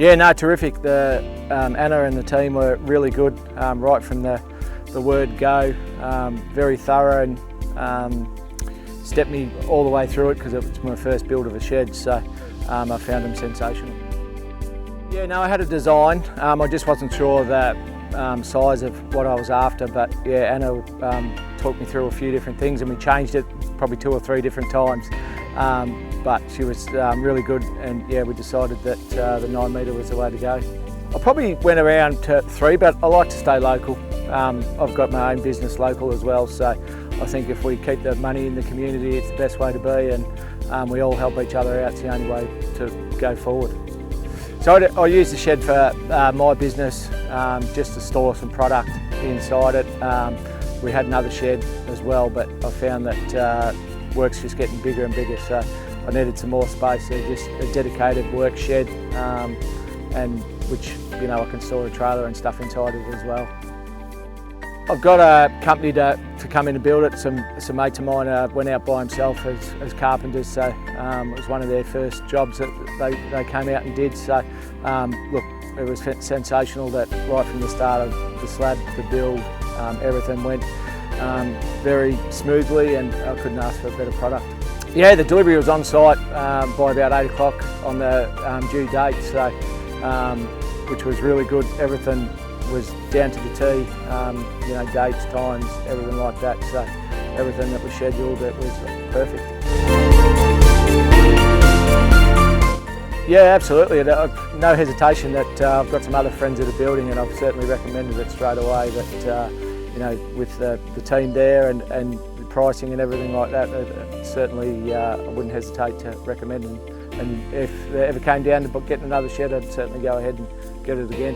Yeah, no, terrific. Anna and the team were really good right from the word go. Very thorough and stepped me all the way through it because it was my first build of a shed, so I found them sensational. Yeah, no, I had a design. I just wasn't sure the size of what I was after, but yeah, Anna talked me through a few different things and we changed it probably 2 or 3 different times. But she was really good, and yeah, we decided that the 9 metre was the way to go. I probably went around to 3, but I like to stay local. I've got my own business local as well, so I think if we keep the money in the community, it's the best way to be, and we all help each other out. It's the only way to go forward. So I use the shed for my business, just to store some product inside it. We had another shed as well, but I found that work's just getting bigger and bigger, so I needed some more space. So just a dedicated work shed, and which I can store a trailer and stuff inside it as well. I've got a company to come in and build it. Some mates of mine went out by himself as carpenters, so it was one of their first jobs that they came out and did. So look, it was sensational that right from the start of the slab, the build, everything went very smoothly, and I couldn't ask for a better product. Yeah, the delivery was on site by about 8 o'clock on the due date, so which was really good. Everything was down to the T, dates, times, everything like that. So everything that was scheduled, it was perfect. Yeah, absolutely. No hesitation that I've got some other friends that are building, and I've certainly recommended it straight away. That with the team there and the pricing and everything like that, certainly I wouldn't hesitate to recommend it. And if it ever came down to getting another shed, I'd certainly go ahead and get it again.